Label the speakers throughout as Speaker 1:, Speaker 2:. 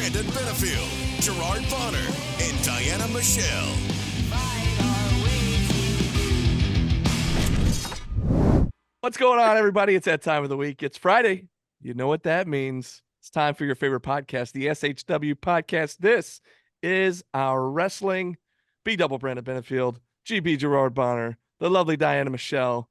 Speaker 1: Brandon Benefield, Gerard Bonner, and Diana Michelle.
Speaker 2: What's going on, everybody? It's that time of the week. It's Friday. You know what that means. It's time for your favorite podcast, the SHW podcast. This is our wrestling. B-double Brandon Benefield, GB Gerard Bonner, the lovely Diana Michelle.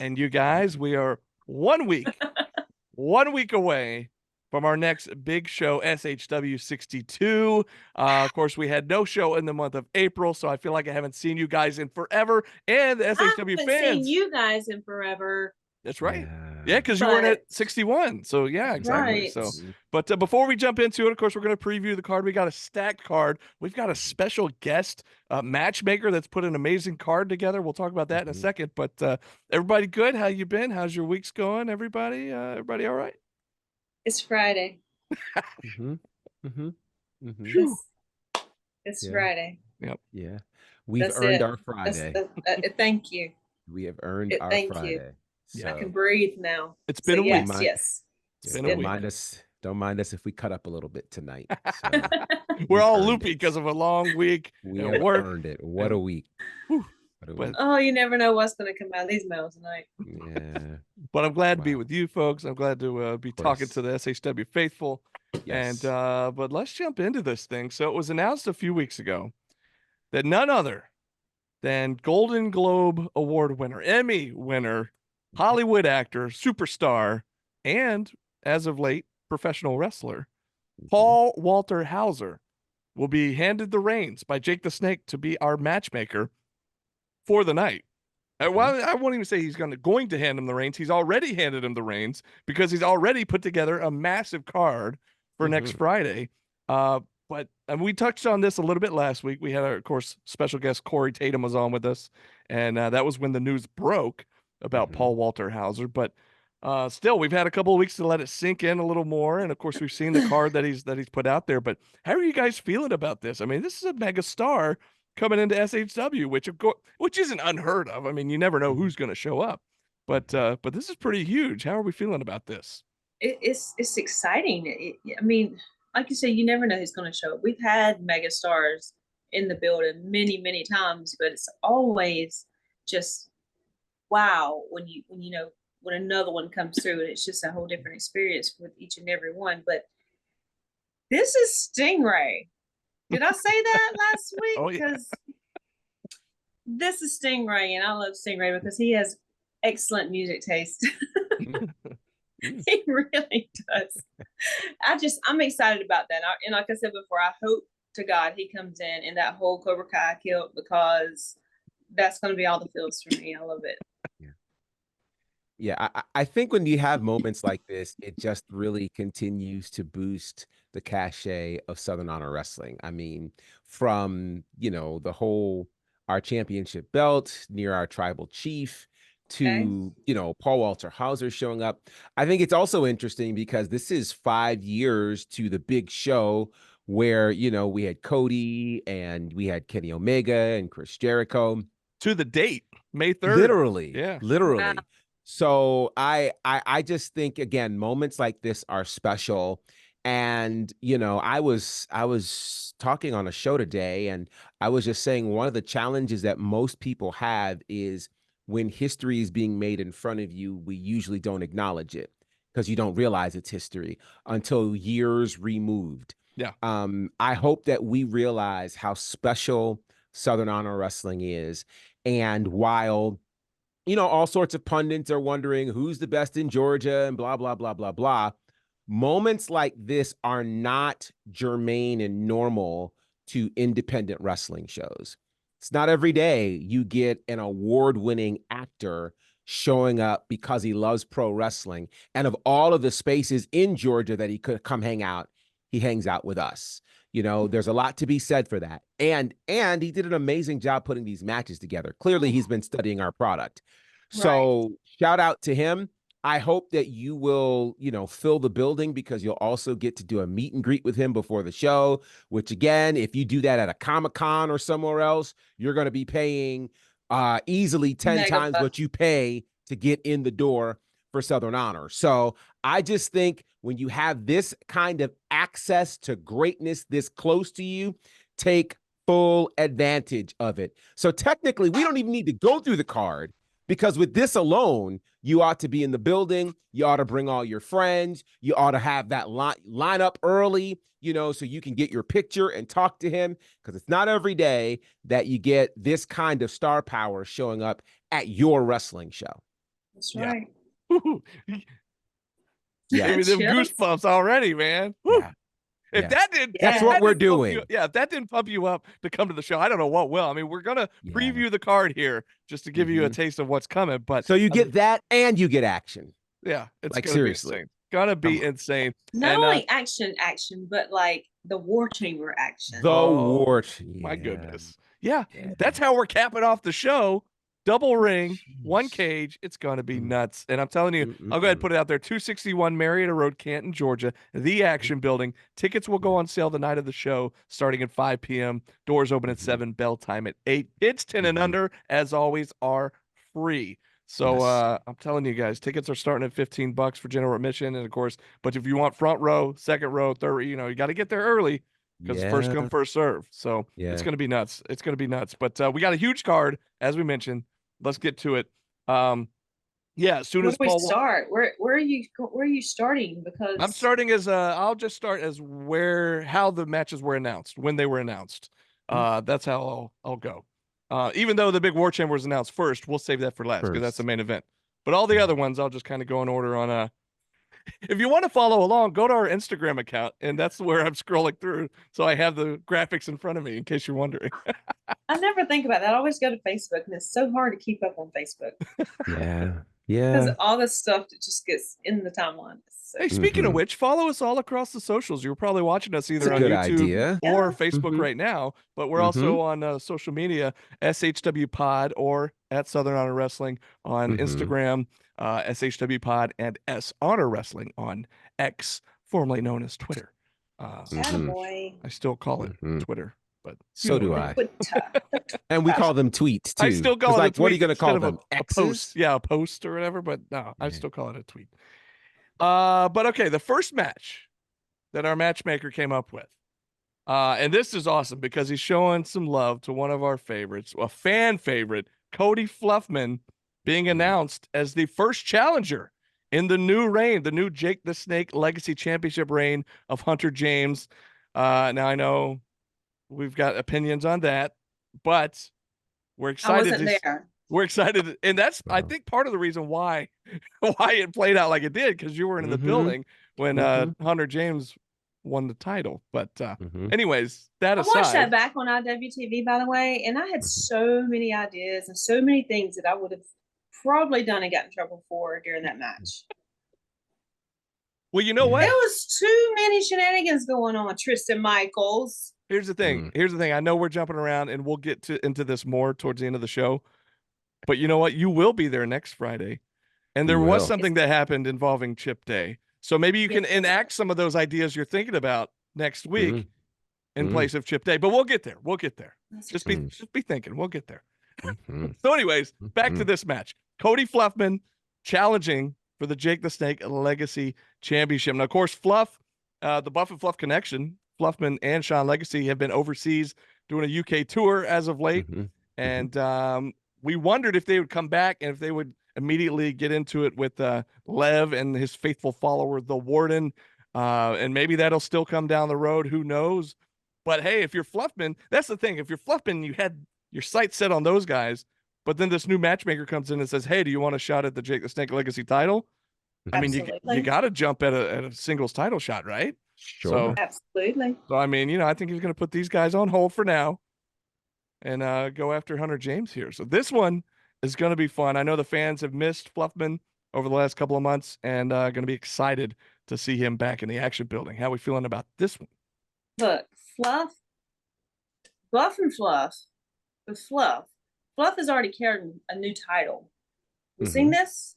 Speaker 2: And you guys, we are 1 week away from our next big show, SHW62. Of course, we had no show in the month of April, so I feel like I haven't seen you guys in forever. And the SHW
Speaker 3: I haven't
Speaker 2: fans.
Speaker 3: seen you guys in forever.
Speaker 2: That's right. Yeah, because you weren't at 61. So, yeah, exactly.
Speaker 3: Right.
Speaker 2: So, but before we jump into it, of course, we're going to preview the card. We got a stacked card. We've got a special guest matchmaker that's put an amazing card together. We'll talk about that in a second. But everybody good? How you been? How's your weeks going, everybody? Everybody all right?
Speaker 3: It's Friday. It's Friday.
Speaker 2: Yep.
Speaker 4: Yeah. We've
Speaker 3: That's
Speaker 4: earned
Speaker 3: it.
Speaker 4: our Friday.
Speaker 3: Thank you.
Speaker 4: We have earned our
Speaker 3: thank you.
Speaker 4: Friday.
Speaker 2: Yeah.
Speaker 3: I can breathe now.
Speaker 2: It's been a week.
Speaker 3: Yes.
Speaker 2: It's been a week.
Speaker 4: Don't mind us if we cut up a little bit tonight. So,
Speaker 2: we're all loopy because of a long week.
Speaker 4: We have earned it. What a week.
Speaker 3: Oh, you never know what's going to come out of these mouths tonight.
Speaker 4: Yeah.
Speaker 2: But I'm glad to be with you folks. I'm glad to be talking to the SHW faithful.
Speaker 4: Yes.
Speaker 2: And but let's jump into this thing. So it was announced a few weeks ago that none other than Golden Globe Award winner, Emmy winner, Hollywood actor, superstar, and as of late, professional wrestler, Paul Walter Hauser will be handed the reins by Jake the Snake to be our matchmaker for the night. Well, I won't even say he's going to hand him the reins. He's already handed him the reins because he's already put together a massive card for next Friday. But we touched on this a little bit last week. We had, of course, special guest Corey Tatum was on with us, and that was when the news broke about Paul Walter Hauser. But still, we've had a couple of weeks to let it sink in a little more, and of course, we've seen the card that he's put out there. But how are you guys feeling about this? I mean, this is a mega star coming into SHW, which isn't unheard of. I mean, you never know who's going to show up, but this is pretty huge. How are we feeling about this?
Speaker 3: It's exciting. I mean, like you say, you never know who's going to show up. We've had mega stars in the building many times, but it's always just wow when another one comes through, and it's just a whole different experience with each and every one. But this is Stingray. Did I say that last week?
Speaker 2: Oh, yeah.
Speaker 3: Because this is Stingray, and I love Stingray because he has excellent music taste. He really does. I'm excited about that. And like I said before, I hope to God he comes in that whole Cobra Kai kilt, because that's going to be all the feels for me. I love it.
Speaker 4: Yeah, I think when you have moments like this, it just really continues to boost the cachet of Southern Honor Wrestling. I mean, from, the whole, our championship belt near our tribal chief to, Paul Walter Hauser showing up. I think it's also interesting because this is 5 years to the big show where, we had Cody and we had Kenny Omega and Chris Jericho.
Speaker 2: To the date, May 3rd.
Speaker 4: Literally.
Speaker 2: Yeah.
Speaker 4: Literally.
Speaker 3: Wow.
Speaker 4: So I just think, again, moments like this are special. And, I was talking on a show today, and I was just saying one of the challenges that most people have is when history is being made in front of you, we usually don't acknowledge it because you don't realize it's history until years removed.
Speaker 2: Yeah.
Speaker 4: I hope that we realize how special Southern Honor Wrestling is. And while all sorts of pundits are wondering who's the best in Georgia and blah, blah, blah, blah, blah. Moments like this are not germane and normal to independent wrestling shows. It's not every day you get an award-winning actor showing up because he loves pro wrestling. And of all of the spaces in Georgia that he could come hang out, he hangs out with us. There's a lot to be said for that. And he did an amazing job putting these matches together. Clearly, he's been studying our product. So shout out to him. I hope that you will, fill the building, because you'll also get to do a meet and greet with him before the show, which, again, if you do that at a Comic-Con or somewhere else, you're going to be paying easily 10 times what you pay to get in the door. for Southern Honor. So I just think when you have this kind of access to greatness this close to you, take full advantage of it. So technically, we don't even need to go through the card, because with this alone, you ought to be in the building. You ought to bring all your friends. You ought to have that line up early, so you can get your picture and talk to him, because it's not every day that you get this kind of star power showing up at your wrestling show.
Speaker 3: That's right.
Speaker 4: Yeah.
Speaker 2: Gave me them
Speaker 3: Chills.
Speaker 2: goosebumps already, man.
Speaker 4: Yeah.
Speaker 2: If
Speaker 4: Yeah.
Speaker 2: that didn't,
Speaker 3: That's
Speaker 2: if
Speaker 4: what
Speaker 2: that
Speaker 4: we're
Speaker 2: didn't pump
Speaker 4: doing.
Speaker 2: if that didn't pump you up to come to the show, I don't know what will. I mean, we're gonna
Speaker 4: Yeah.
Speaker 2: preview the card here just to give you a
Speaker 4: Mhm.
Speaker 2: taste of what's coming. But
Speaker 4: So you get that and you get action.
Speaker 2: yeah, it's
Speaker 4: Like,
Speaker 2: gonna
Speaker 4: seriously.
Speaker 2: be insane. Gonna be
Speaker 4: Come on.
Speaker 2: insane.
Speaker 3: Not
Speaker 2: And,
Speaker 3: only action, but like the War Chamber action.
Speaker 4: The
Speaker 2: Oh,
Speaker 4: war.
Speaker 2: my
Speaker 4: Yeah.
Speaker 2: goodness. Yeah,
Speaker 4: Yeah.
Speaker 2: that's how we're capping off the show. Double ring, one
Speaker 4: Jeez.
Speaker 2: cage. It's gonna be
Speaker 4: Mm.
Speaker 2: nuts. And I'm telling you, I'll go ahead and put it out there. 261 Marietta Road, Canton, Georgia, the Action Building. Tickets will go on sale the night of the show, starting at 5 p.m. Doors open at 7. Bell time at 8. Kids 10 and under, as always, are free. So
Speaker 4: Yes.
Speaker 2: I'm telling you guys, tickets are starting at $15 for general admission, and of course, but if you want front row, second row, third, you got to get there early, because first come, first serve. So it's
Speaker 4: Yeah.
Speaker 2: going to be nuts. It's going to be nuts. But we got a huge card, as we mentioned. Let's get to it. Yeah, as soon
Speaker 3: Where
Speaker 2: as
Speaker 3: do we
Speaker 2: Paul,
Speaker 3: start? Where are you starting? Because
Speaker 2: I'm starting as I'll just start as how the matches were announced, when they were announced. That's how I'll go. Even though the big War Chamber was announced first, we'll save that for last, because that's the main event. But all the other ones, I'll just kind of go in order on if you want to follow along, go to our Instagram account, and that's where I'm scrolling through. So I have the graphics in front of me, in case you're wondering.
Speaker 3: I never think about that. I always go to Facebook, and it's so hard to keep up on Facebook
Speaker 4: Yeah.
Speaker 3: because
Speaker 4: Yeah.
Speaker 3: all this stuff that just gets in the timeline. So,
Speaker 2: Hey, speaking of
Speaker 4: Mhm.
Speaker 2: which, follow us all across the socials. You're probably watching us
Speaker 4: It's
Speaker 2: either
Speaker 4: a
Speaker 2: on
Speaker 4: good
Speaker 2: YouTube
Speaker 4: idea.
Speaker 2: or
Speaker 3: Yeah.
Speaker 2: Facebook
Speaker 4: Mhm.
Speaker 2: right now, but we're also on social media, SHW Pod or at Southern Honor Wrestling on Instagram, SHW Pod, and S Honor Wrestling on X, formerly known as Twitter.
Speaker 3: attaboy.
Speaker 2: I still call it
Speaker 4: Mhm.
Speaker 2: Twitter, but
Speaker 4: So do
Speaker 3: The
Speaker 4: I.
Speaker 3: Twitter.
Speaker 4: And we call them tweets too.
Speaker 2: I still call
Speaker 4: It's
Speaker 2: it
Speaker 4: like,
Speaker 2: a
Speaker 4: what are
Speaker 2: tweet
Speaker 4: you going to
Speaker 2: instead
Speaker 4: call
Speaker 2: of
Speaker 4: them?
Speaker 2: a
Speaker 4: X's?
Speaker 2: post. Yeah, a post or whatever, but no, I
Speaker 4: Yeah.
Speaker 2: still call it a tweet. But okay, the first match that our matchmaker came up with. And this is awesome because he's showing some love to one of our favorites, a fan favorite, Cody Fluffman, being announced as the first challenger in the new reign, the new Jake the Snake Legacy Championship reign of Hunter James. Now I know we've got opinions on that, but we're
Speaker 3: I
Speaker 2: excited.
Speaker 3: wasn't there.
Speaker 2: We're excited, and that's I think part of the reason why it played out like it did, because you were in the building when Hunter James won the title. But anyways, that
Speaker 3: I watched that
Speaker 2: aside,
Speaker 3: back on IWTV, by the way, and I had so many ideas and so many things that I would have probably done and got in trouble for during that match.
Speaker 2: well, you know what?
Speaker 3: There was too many shenanigans going on, Tristan Michaels.
Speaker 2: Here's the thing. Here's the thing. I know we're jumping around, and we'll get into this more towards the end of the show. But you know what? You will be there next Friday, and there was something that happened involving Chip Day. So maybe you can enact some of those ideas you're thinking about next week in place of Chip Day. But we'll get there. We'll get there. Just be thinking. We'll get there. So, anyways, back to this match. Cody Fluffman challenging for the Jake the Snake Legacy Championship. Now, of course, Fluff, the Buff and Fluff connection, Fluffman and Sean Legacy have been overseas doing a UK tour as of late. And we wondered if they would come back and if they would immediately get into it with Lev and his faithful follower, the Warden. And maybe that'll still come down the road. Who knows? But hey, if you're Fluffman, that's the thing. If you're Fluffman, you had your sights set on those guys. But then this new matchmaker comes in and says, hey, do you want a shot at the Jake the Snake Legacy title? I mean, you got to jump at a singles title shot, right?
Speaker 4: Sure.
Speaker 2: So,
Speaker 3: absolutely.
Speaker 2: So, I mean, I think he's going to put these guys on hold for now and go after Hunter James here. So this one is going to be fun. I know the fans have missed Fluffman over the last couple of months and going to be excited to see him back in the Action Building. How are we feeling about this one?
Speaker 3: Look, Fluff and Fluff, but Fluff has already carried a new title. You seen this?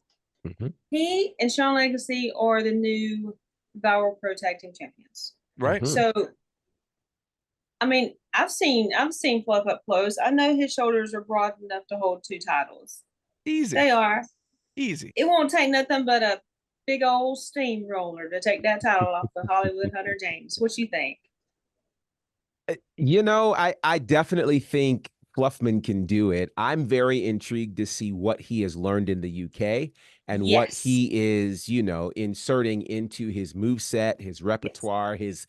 Speaker 3: He and Sean Legacy are the new Valor Pro Tag Team Champions.
Speaker 2: Right.
Speaker 3: So, I mean, I've seen Fluff up close. I know his shoulders are broad enough to hold two titles.
Speaker 2: Easy.
Speaker 3: They are.
Speaker 2: Easy.
Speaker 3: It won't take nothing but a big old steamroller to take that title off of Hollywood Hunter James. What you think?
Speaker 4: You know, I definitely think Fluffman can do it. I'm very intrigued to see what he has learned in the UK and what
Speaker 3: Yes.
Speaker 4: he is, you know, inserting into his moveset, his repertoire, his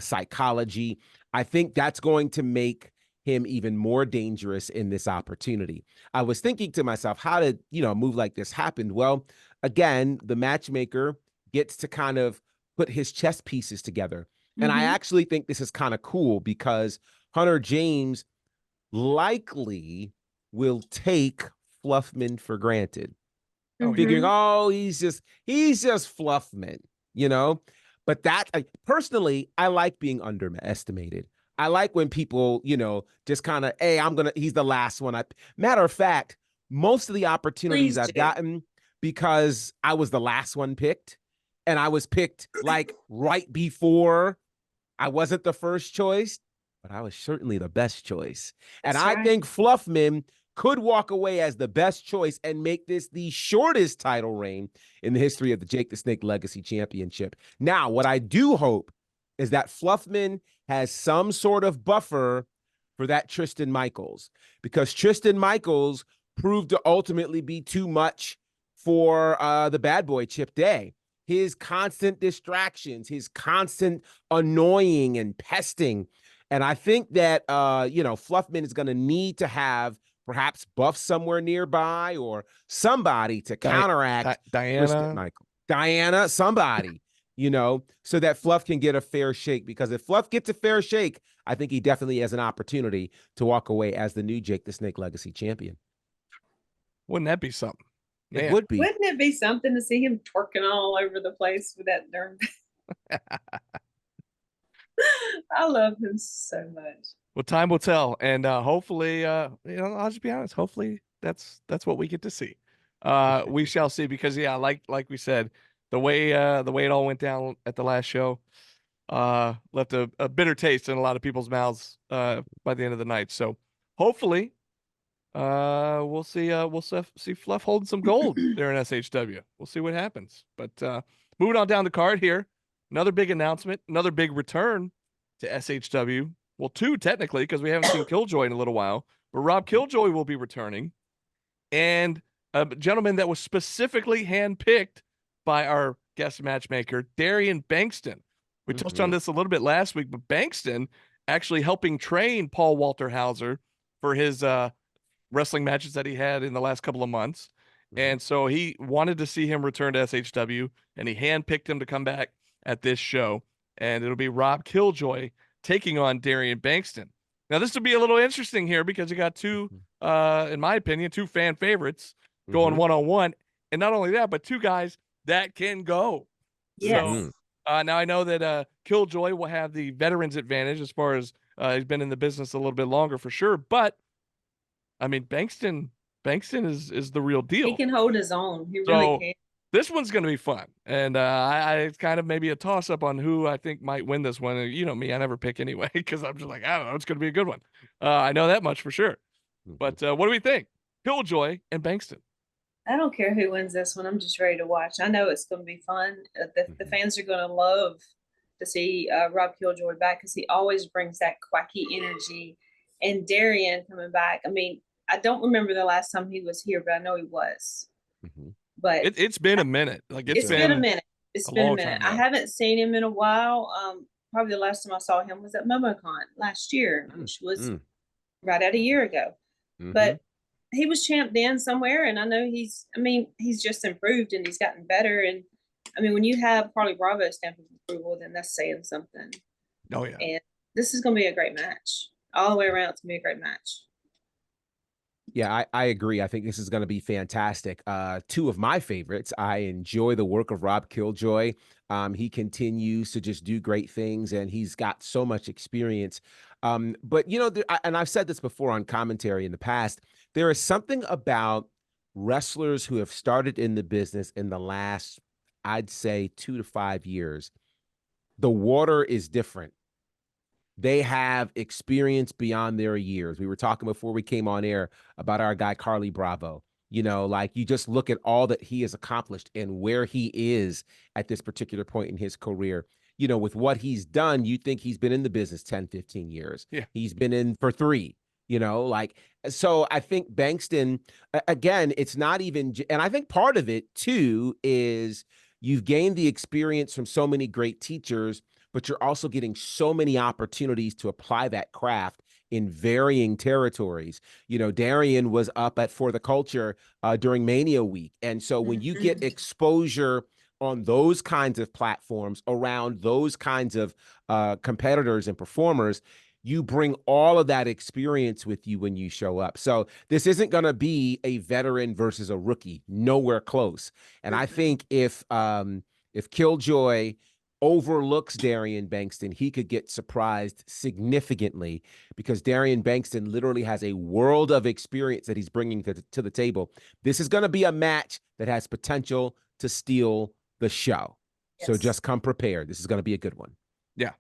Speaker 4: psychology. I think that's going to make him even more dangerous in this opportunity. I was thinking to myself, how did, you know, a move like this happen? Well, again, the matchmaker gets to kind of put his chess pieces together. And I
Speaker 3: Mhm.
Speaker 4: actually think this is kind of cool because Hunter James likely will take Fluffman for granted,
Speaker 2: Oh, yeah.
Speaker 4: figuring,
Speaker 3: Mhm.
Speaker 4: oh, he's just Fluffman, you know. But that personally, I like being underestimated. I like when people, you know, just kind of, hey, he's the last one. Matter of fact, most of the opportunities
Speaker 3: Please
Speaker 4: I've
Speaker 3: do.
Speaker 4: gotten because I was the last one picked, and I was picked like right before I wasn't the first choice, but I was certainly the best choice. And
Speaker 3: That's
Speaker 4: I
Speaker 3: right.
Speaker 4: think Fluffman could walk away as the best choice and make this the shortest title reign in the history of the Jake the Snake Legacy Championship. Now, what I do hope is that Fluffman has some sort of buffer for that Tristan Michaels, because Tristan Michaels proved to ultimately be too much for the bad boy Chip Day. His constant distractions, his constant annoying and pesting. And I think that, you know, Fluffman is going to need to have perhaps Buff somewhere nearby or somebody to counteract Tristan
Speaker 2: Diana.
Speaker 4: Michael. Diana, somebody, you know, so that Fluff can get a fair shake. Because if Fluff gets a fair shake, I think he definitely has an opportunity to walk away as the new Jake the Snake Legacy champion.
Speaker 2: Wouldn't that be something?
Speaker 4: It
Speaker 2: Man.
Speaker 4: would be.
Speaker 3: Wouldn't it be something to see him twerking all over the place with that darn? I love him so much.
Speaker 2: Well, time will tell, and hopefully, you know, I'll just be honest. Hopefully, that's what we get to see. We shall see, because yeah, like we said, the way it all went down at the last show, left a bitter taste in a lot of people's mouths by the end of the night. So hopefully, we'll see Fluff holding some gold there in SHW. We'll see what happens. But moving on down the card here, another big announcement, another big return to SHW. Well, two technically, because we haven't seen Killjoy in a little while. But Rob Killjoy will be returning, and a gentleman that was specifically handpicked by our guest matchmaker, Darian Bankston. We touched on this a little bit last week, but Bankston actually helping train Paul Walter Hauser for his wrestling matches that he had in the last couple of months. And so he wanted to see him return to SHW, and he handpicked him to come back at this show. And it'll be Rob Killjoy taking on Darian Bankston. Now, this will be a little interesting here because you got two, in my opinion, two fan favorites going one-on-one. And not only that, but two guys that can go.
Speaker 3: Yes.
Speaker 2: So now I know that Killjoy will have the veterans advantage as far as he's been in the business a little bit longer for sure. But I mean, Bankston is the real deal.
Speaker 3: He can hold his own. He
Speaker 2: So
Speaker 3: really can.
Speaker 2: this one's going to be fun. And I it's kind of maybe a toss up on who I think might win this one. You know me, I never pick anyway, because I'm just like, I don't know, it's going to be a good one. I know that much for sure. But what do we think? Killjoy and Bankston.
Speaker 3: I don't care who wins this one. I'm just ready to watch. I know it's going to be fun. The fans are going to love to see Rob Killjoy back, because he always brings that quacky energy. And Darian coming back. I mean, I don't remember the last time he was here, but I know he was. But
Speaker 2: It's been a minute. Like
Speaker 3: it's been a minute. It's
Speaker 2: a
Speaker 3: been a
Speaker 2: long
Speaker 3: minute.
Speaker 2: time, yeah.
Speaker 3: I haven't seen him in a while. Probably the last time I saw him was at MomoCon last year, which was right at a year ago. But he was champ then somewhere, and I know he's just improved and he's gotten better. And I mean, when you have Carly Bravo's stamp of approval, then that's saying something.
Speaker 2: Oh yeah.
Speaker 3: And this is going to be a great match all the way around. It's going to be a great match.
Speaker 4: Yeah, I agree. I think this is going to be fantastic. Two of my favorites. I enjoy the work of Rob Killjoy. He continues to just do great things, and he's got so much experience. But, you know, and I've said this before on commentary in the past, there is something about wrestlers who have started in the business in the last, I'd say, 2 to 5 years. The water is different. They have experience beyond their years. We were talking before we came on air about our guy, Carly Bravo. You know, like you just look at all that he has accomplished and where he is at this particular point in his career. You know, with what he's done, you think he's been in the business 10, 15 years.
Speaker 2: Yeah.
Speaker 4: He's been in for 3, you know, like, so I think Bankston, again, it's not even, and I think part of it too is you've gained the experience from so many great teachers, but you're also getting so many opportunities to apply that craft in varying territories. You know, Darian was up at For the Culture during Mania Week. And so when you get exposure on those kinds of platforms around those kinds of competitors and performers, you bring all of that experience with you when you show up. So this isn't going to be a veteran versus a rookie, nowhere close. And I think if Killjoy overlooks Darian Bankston, he could get surprised significantly, because Darian Bankston literally has a world of experience that he's bringing to the table. This is going to be a match that has potential to steal the show.
Speaker 3: Yes.
Speaker 4: So just come prepared. This is going to be a good one.
Speaker 2: Yeah,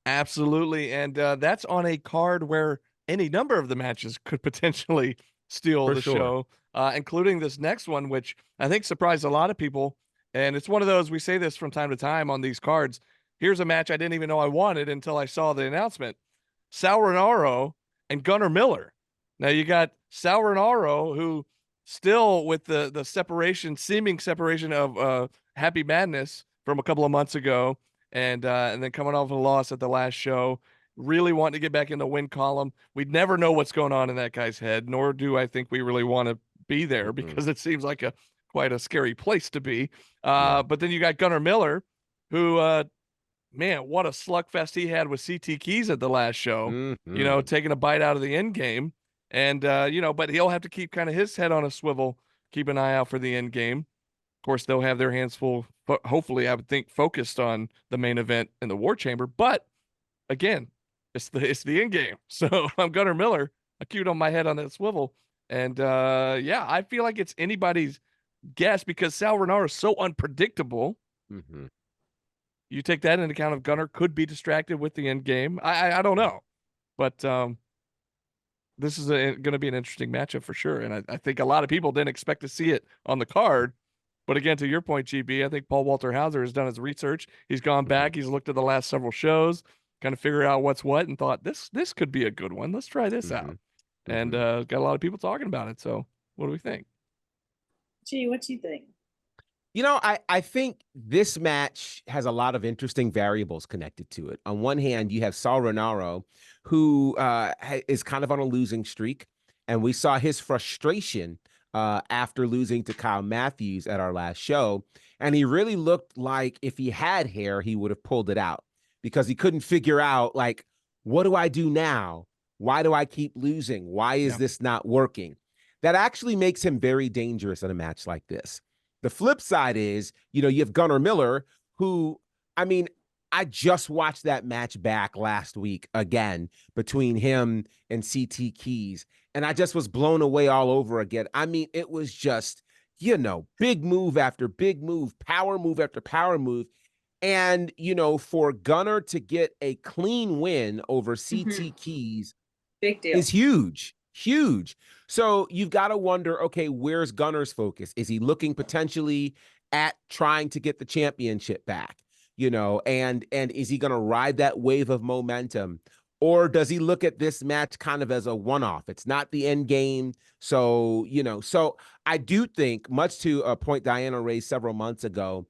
Speaker 2: absolutely. And that's on a card where any number of the matches could potentially steal
Speaker 4: For
Speaker 2: the
Speaker 4: sure.
Speaker 2: show, including this next one, which I think surprised a lot of people. And it's one of those, we say this from time to time on these cards. Here's a match I didn't even know I wanted until I saw the announcement. Sal Rinauro and Gunnar Miller. Now you got Sal Rinauro, who still with the separation, seeming separation of Happy Madness from a couple of months ago, and then coming off a loss at the last show, really wanting to get back in the win column. We'd never know what's going on in that guy's head, nor do I think we really want to be there, because it seems like quite a scary place to be. But then you got Gunnar Miller, who, man, what a slugfest he had with CT Keys at the last show, you know, taking a bite out of the end game. And, you know, but he'll have to keep kind of his head on a swivel, keep an eye out for the end game. Of course, they'll have their hands full, but hopefully, I would think, focused on the main event in the War Chamber. But again, it's the end game. So I'm Gunnar Miller. I keep on my head on that swivel. And yeah, I feel like it's anybody's guess, because Sal Rinauro is so unpredictable. You take that into account of Gunnar could be distracted with the end game. I don't know, but this is going to be an interesting matchup for sure. And I think a lot of people didn't expect to see it on the card. But again, to your point, GB, I think Paul Walter Hauser has done his research. He's gone back. He's looked at the last several shows, kind of figured out what's what, and thought this could be a good one. Let's try this out. And got a lot of people talking about it. So what do we think?
Speaker 3: Gee, what do you think?
Speaker 4: You know, I think this match has a lot of interesting variables connected to it. On one hand, you have Sal Rinauro, who is kind of on a losing streak. And we saw his frustration after losing to Kyle Matthews at our last show. And he really looked like if he had hair, he would have pulled it out, because he couldn't figure out, like, what do I do now? Why do I keep losing? Why is this not working? That actually makes him very dangerous in a match like this. The flip side is, you know, you have Gunnar Miller, who, I mean, I just watched that match back last week again between him and CT Keys, and I just was blown away all over again. I mean, it was just, you know, big move after big move, power move after power move. And, you know, for Gunnar to get a clean win over CT Keys
Speaker 3: Big deal.
Speaker 4: is huge. Huge. So you've got to wonder, okay, where's Gunnar's focus? Is he looking potentially at trying to get the championship back? You know, and is he going to ride that wave of momentum? Or does he look at this match kind of as a one-off? It's not the end game. So, you know, so I do think, much to a point Diana raised several months ago,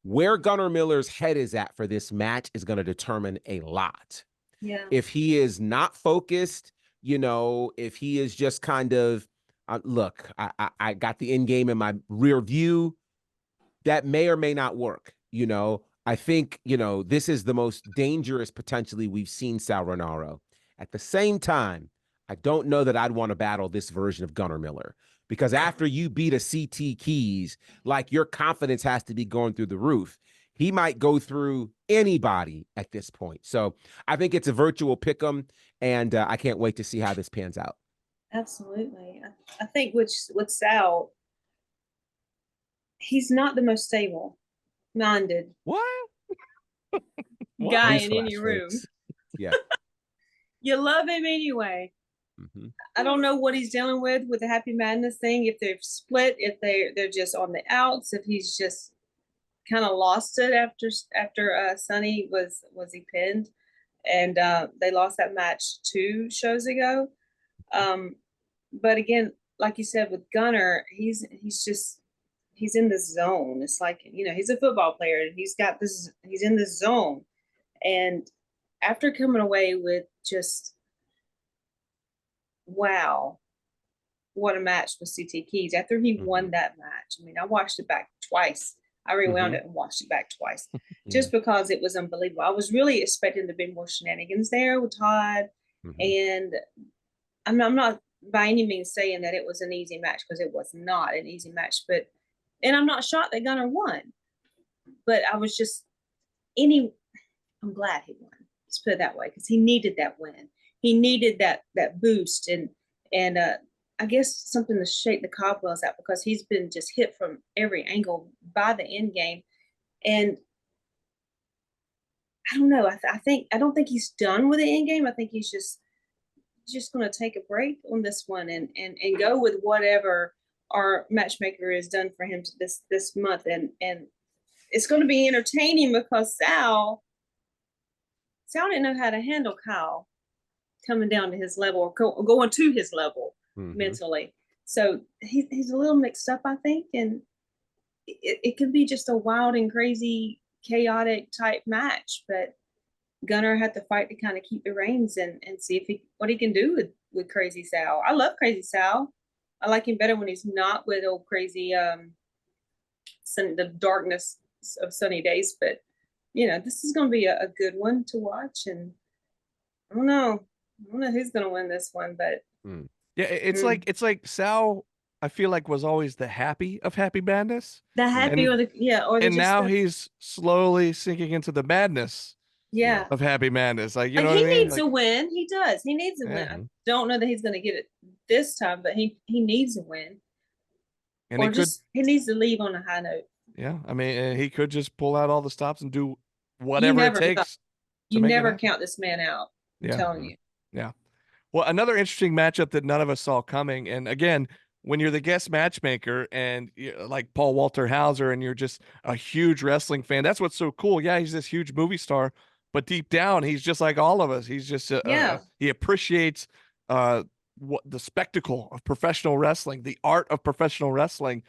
Speaker 4: where Gunnar Miller's head is at for this match is going to determine a lot.
Speaker 3: Yeah.
Speaker 4: If he is not focused, you know, if he is just kind of, look, I got the end game in my rear view, that may or may not work. You know, I think, you know, this is the most dangerous potentially we've seen Sal Rinauro. At the same time, I don't know that I'd want to battle this version of Gunnar Miller, because after you beat a CT Keys, like, your confidence has to be going through the roof. He might go through anybody at this point. So I think it's a virtual pick 'em, and I can't wait to see how this pans out.
Speaker 3: Absolutely. I think with Sal, he's not the most stable-minded
Speaker 2: What?
Speaker 3: guy in
Speaker 4: Newsflash,
Speaker 3: any room.
Speaker 4: folks. Yeah.
Speaker 3: You love him anyway. I don't know what he's dealing with the Happy Madness thing. If they've split, if they're just on the outs, if he's just kind of lost it after Sonny was he pinned, and they lost that match 2 shows ago. But again, like you said with Gunner, he's in the zone. It's like, he's a football player and he's in the zone. And after coming away with just, wow, what a match with CT Keys. After he won that match, I mean, I watched it back twice. I rewound it and watched it back twice just because it was unbelievable. I was really expecting there to be more shenanigans there with Todd. And I'm not by any means saying that it was an easy match, because it was not an easy match. And I'm not shocked that Gunner won. But I was just, I'm glad he won. Let's put it that way, because he needed that win. He needed that boost and I guess something to shake the cobwebs out, because he's been just hit from every angle by the end game. And I don't know. I don't think he's done with the end game. I think he's just going to take a break on this one and go with whatever our matchmaker has done for him this month. And it's going to be entertaining, because Sal didn't know how to handle Kyle coming down to his level, or going to his level mentally. So he's a little mixed up, I think, and it could be just a wild and crazy, chaotic type match. But Gunner had to fight to kind of keep the reins and see what he can do with Crazy Sal. I love Crazy Sal. I like him better when he's not with old crazy the darkness of sunny days. But this is going to be a good one to watch, and I don't know who's going to win this one, but
Speaker 2: yeah, it's like Sal, I feel like, was always the happy of Happy Madness.
Speaker 3: The happy
Speaker 2: and now he's slowly sinking into the madness of Happy Madness. Like, you know what I mean?
Speaker 3: He needs a win. He does. He needs a win. I don't know that he's going to get it this time, but he needs a win. And he needs to leave on a high note.
Speaker 2: Yeah, I mean, he could just pull out all the stops and do whatever it takes.
Speaker 3: You never count this man out. I'm telling you.
Speaker 2: Yeah. Well, another interesting matchup that none of us saw coming. And again, when you're the guest matchmaker and like Paul Walter Hauser, and you're just a huge wrestling fan, that's what's so cool. Yeah, he's this huge movie star, but deep down, he's just like all of us. He's just he appreciates what the spectacle of professional wrestling, the art of professional wrestling.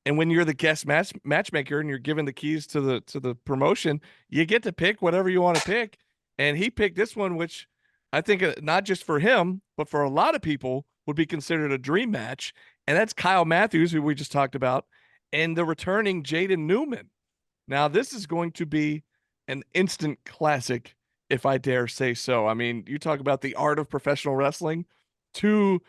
Speaker 2: And when you're the guest matchmaker and you're given the keys to the promotion, you get to pick whatever you want to pick. And he picked this one, which I think not just for him, but for a lot of people would be considered a dream match. And that's Kyle Matthews, who we just talked about, and the returning Jaden Newman. Now, this is going to be an instant classic, if I dare say so. I mean, you talk about the art of professional wrestling. 2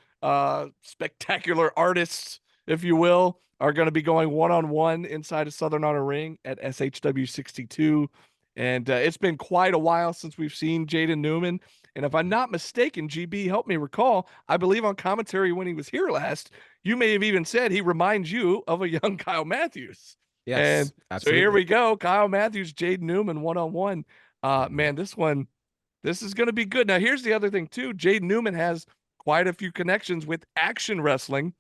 Speaker 2: spectacular artists, if you will, are going to be going one-on-one inside a Southern Honor ring at SHW62. And it's been quite a while since we've seen Jaden Newman. And if I'm not mistaken, GB, help me recall, I believe on commentary when he was here last, you may have even said he reminds you of a young Kyle Matthews.
Speaker 4: Yes,
Speaker 2: and
Speaker 4: absolutely.
Speaker 2: So here we go. Kyle Matthews, Jaden Newman, one-on-one. Man, this is going to be good. Now, here's the other thing, too. Jaden Newman has quite a few connections with Action Wrestling.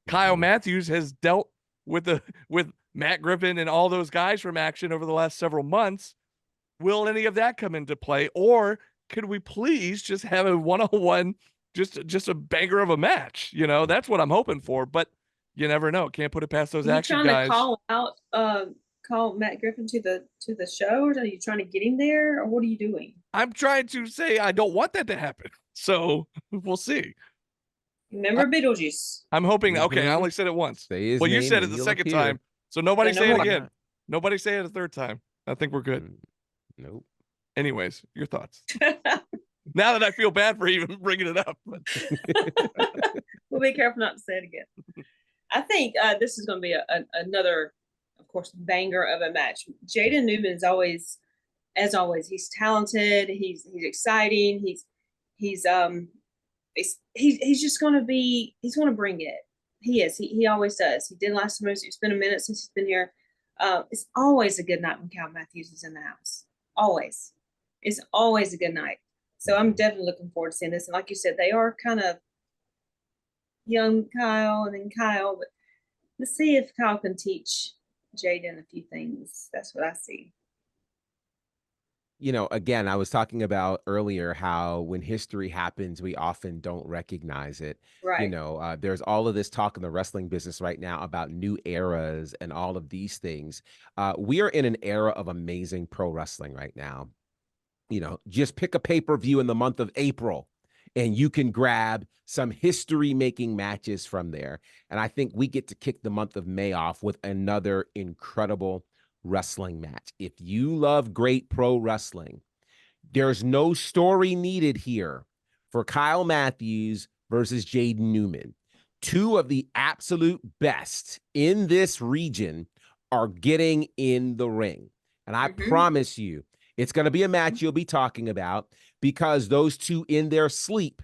Speaker 2: Kyle Matthews has dealt with Matt Griffin and all those guys from Action over the last several months. Will any of that come into play, or could we please just have a one-on-one, just a banger of a match? That's what I'm hoping for, but you never know. Can't put it past those Action guys.
Speaker 3: Are you trying to call Matt Griffin to the show, or are you trying to get him there, or what are you doing?
Speaker 2: I'm trying to say I don't want that to happen, so we'll see.
Speaker 3: Remember Beetlejuice?
Speaker 2: I'm hoping. Okay, I only said it once. Well, you said it the second time, so nobody say it again. Nobody say it a third time. I think we're good.
Speaker 4: Nope.
Speaker 2: Anyways, your thoughts. Now that I feel bad for even bringing it up.
Speaker 3: We'll be careful not to say it again. I think this is going to be another, of course, banger of a match. Jaden Newman is always, as always, he's talented. He's exciting. He's just going to be. He's going to bring it. He is. He always does. He did last time. It's been a minute since he's been here. It's always a good night when Kyle Matthews is in the house. Always. It's always a good night. So I'm definitely looking forward to seeing this. And like you said, they are kind of young Kyle and then Kyle, but let's see if Kyle can teach Jaden a few things. That's what I see.
Speaker 4: You know, again, I was talking about earlier how when history happens, we often don't recognize it. You
Speaker 3: Right.
Speaker 4: know, there's all of this talk in the wrestling business right now about new eras and all of these things. We are in an era of amazing pro wrestling right now. You know, just pick a pay-per-view in the month of April and you can grab some history-making matches from there. And I think we get to kick the month of May off with another incredible wrestling match. If you love great pro wrestling, there's no story needed here for Kyle Matthews versus Jaden Newman. Two of the absolute best in this region are getting in the ring. And I promise you, it's going to be a match you'll be talking about because those two in their sleep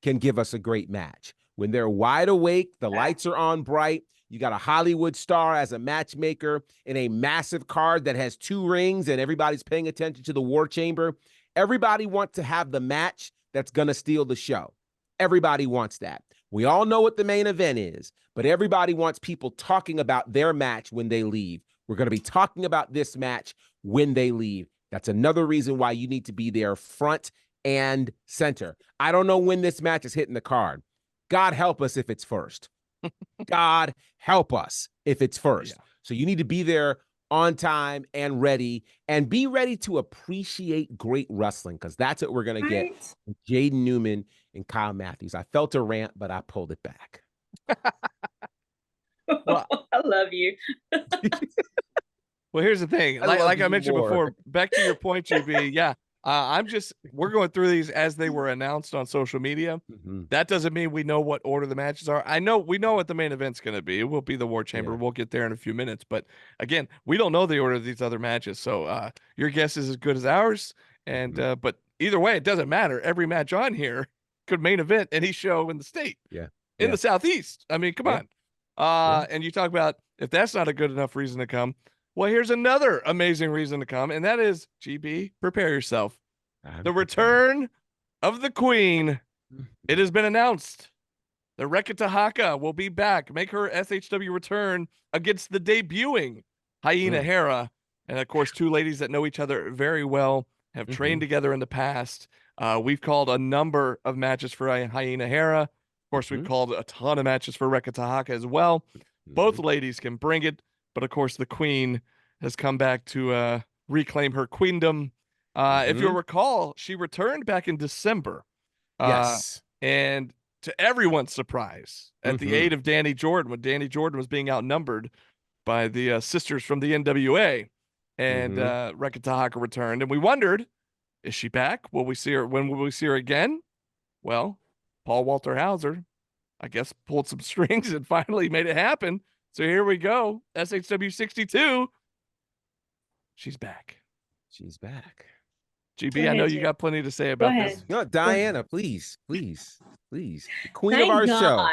Speaker 4: can give us a great match. When they're wide awake, the lights are on bright. You got a Hollywood star as a matchmaker in a massive card that has 2 rings and everybody's paying attention to the War Chamber. Everybody wants to have the match that's going to steal the show. Everybody wants that. We all know what the main event is, but everybody wants people talking about their match when they leave. We're going to be talking about this match when they leave. That's another reason why you need to be there front and center. I don't know when this match is hitting the card. God help us if it's first. God help us if it's first. Yeah. So you need to be there on time and be ready to appreciate great wrestling because that's what we're going to get with Jaden Newman and Kyle Matthews. I felt a rant, but I pulled it back.
Speaker 3: Well, I love you.
Speaker 2: Well, here's the thing. Like I mentioned before, back to your point, GB. Yeah, we're going through these as they were announced on social media. That doesn't mean we know what order the matches are. We know what the main event's going to be. It will be the War Chamber. Yeah. We'll get there in a few minutes. But again, we don't know the order of these other matches. So your guess is as good as ours. And but either way, it doesn't matter. Every match on here could main event any show in the state.
Speaker 4: Yeah.
Speaker 2: In the Southeast. I mean, come on. And you talk about if that's not a good enough reason to come. Well, here's another amazing reason to come, and that is, GB, prepare yourself. The return of the Queen. It has been announced. The Reka Tahaka will be back, make her SHW return against the debuting Hyena Hera. And, of course, 2 ladies that know each other very well, have trained together in the past. We've called a number of matches for Hyena Hera. Of course, we've called a ton of matches for Reka Tahaka as well. Both ladies can bring it. But, of course, the Queen has come back to reclaim her queendom. If you'll recall, she returned back in December.
Speaker 4: Yes.
Speaker 2: And to everyone's surprise, at the aid of Danny Jordan, when Danny Jordan was being outnumbered by the sisters from the NWA. And Reka Tahaka returned. And we wondered, is she back? Will we see her? When will we see her again? Well, Paul Walter Hauser, I guess, pulled some strings and finally made it happen. So here we go. SHW62. She's back.
Speaker 4: She's back.
Speaker 2: GB, I know you got plenty to say about this.
Speaker 4: No, Diana, please. The queen of our show.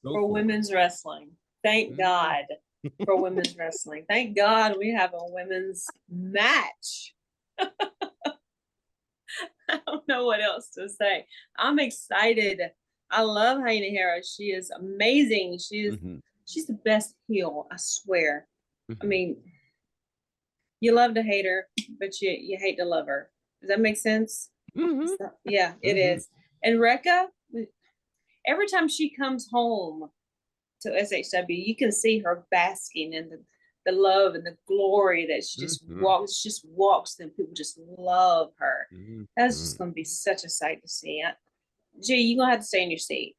Speaker 3: For women's wrestling. Thank God for women's wrestling. Thank God we have a women's match. I don't know what else to say. I'm excited. I love Hyena Hera. She is amazing. She's the best heel, I swear. I mean, you love to hate her, but you hate to love her. Does that make sense? So, yeah, it is. And Reka, every time she comes home to SHW, you can see her basking in the love and the glory that she just walks, and people just love her. That's just going to be such a sight to see. Gee, you're going to have to stay in your seat.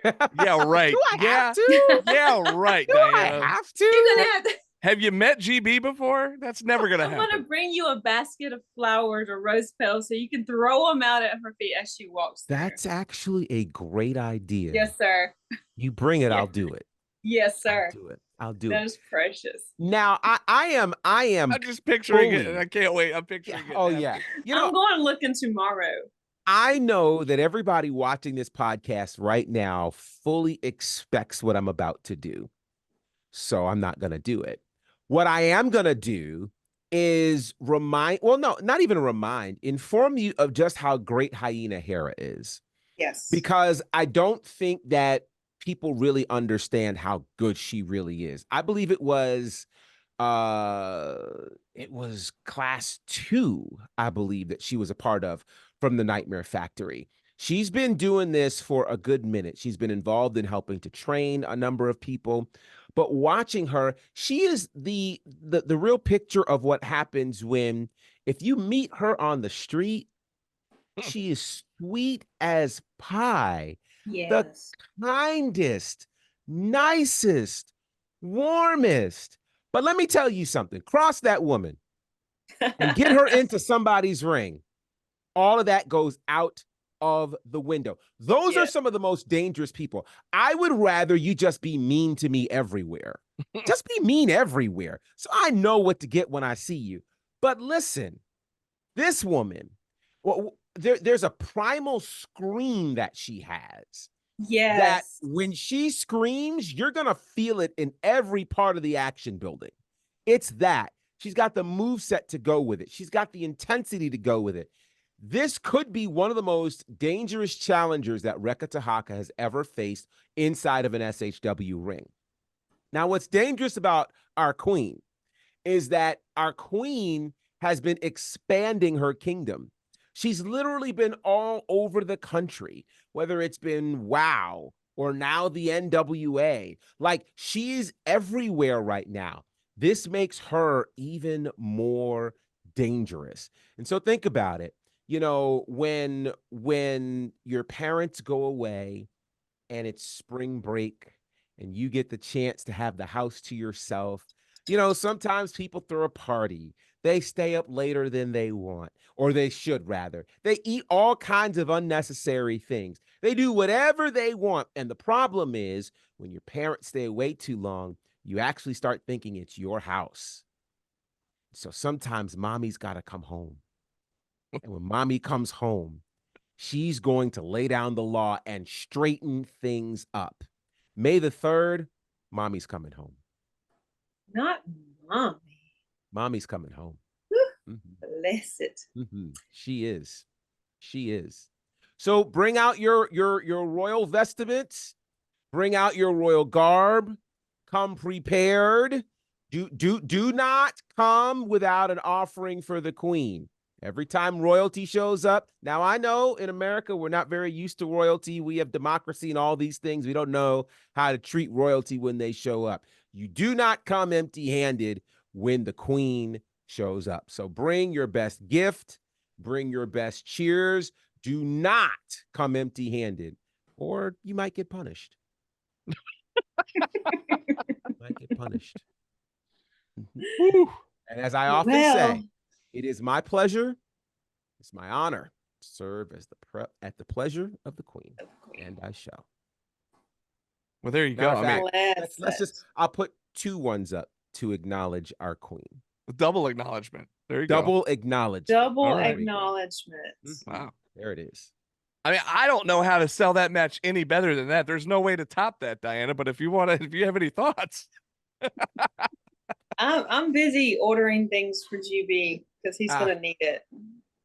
Speaker 2: Yeah, right.
Speaker 4: Have to?
Speaker 2: Yeah, right.
Speaker 4: Do I have to?
Speaker 3: You're gonna have to.
Speaker 2: Have you met GB before? That's never gonna happen.
Speaker 3: I'm gonna bring you a basket of flowers or rose petals so you can throw them out at her feet as she walks.
Speaker 4: That's actually a great idea.
Speaker 3: Yes, sir.
Speaker 4: You bring it, I'll do it.
Speaker 3: Yes, sir.
Speaker 4: I'll do it.
Speaker 3: That is precious.
Speaker 4: Now I am.
Speaker 2: I'm just picturing it, and I can't wait. I'm picturing it.
Speaker 4: Oh yeah.
Speaker 3: You know, I'm going looking tomorrow.
Speaker 4: I know that everybody watching this podcast right now fully expects what I'm about to do. So I'm not going to do it. What I am going to do is not even inform you of just how great Hyena Hera is.
Speaker 3: Yes.
Speaker 4: Because I don't think that people really understand how good she really is. I believe it was class 2, I believe, that she was a part of from the Nightmare Factory. She's been doing this for a good minute. She's been involved in helping to train a number of people. But watching her, she is the real picture of what happens when, if you meet her on the street, she is sweet as pie.
Speaker 3: Yes.
Speaker 4: The kindest, nicest, warmest. But let me tell you something. Cross that woman and get her into somebody's ring. All of that goes out of the window. Those are some of the most dangerous people. I would rather you just be mean to me everywhere. Just be mean everywhere. So I know what to get when I see you. But listen, this woman, well, there's a primal scream that she has.
Speaker 3: Yes.
Speaker 4: That when she screams, you're going to feel it in every part of the action building. It's that. She's got the moveset to go with it. She's got the intensity to go with it. This could be one of the most dangerous challengers that Rekha Tahaka has ever faced inside of an SHW ring. Now, what's dangerous about our queen is that our queen has been expanding her kingdom. She's literally been all over the country, whether it's been WOW or now the NWA. Like, she's everywhere right now. This makes her even more dangerous. And so think about it. You know, when your parents go away and it's spring break and you get the chance to have the house to yourself, you know, sometimes people throw a party. They stay up later than they want, or they should rather. They eat all kinds of unnecessary things. They do whatever they want. And the problem is, when your parents stay away too long, you actually start thinking it's your house. So sometimes mommy's got to come home. And when mommy comes home, she's going to lay down the law and straighten things up. May the 3rd, mommy's coming home.
Speaker 3: Not mommy.
Speaker 4: Mommy's coming home.
Speaker 3: Bless it.
Speaker 4: She is. She is. So bring out your royal vestments. Bring out your royal garb. Come prepared. Do not come without an offering for the queen. Every time royalty shows up. Now, I know in America, we're not very used to royalty. We have democracy and all these things. We don't know how to treat royalty when they show up. You do not come empty-handed when the queen shows up. So bring your best gift. Bring your best cheers. Do not come empty-handed, or you might get punished. Might get punished. And as I often say, it is my pleasure, it's my honor to serve as at the pleasure of the queen, and I shall.
Speaker 2: Well, there you go.
Speaker 4: I mean, let's just, I'll put 2 ones up to acknowledge our queen.
Speaker 2: Double acknowledgement. There you go.
Speaker 4: Double acknowledgement.
Speaker 3: Double acknowledgement.
Speaker 2: Wow.
Speaker 4: There it is.
Speaker 2: I mean, I don't know how to sell that match any better than that. There's no way to top that, Diana. But if you have any thoughts.
Speaker 3: I'm busy ordering things for GB because he's gonna need it.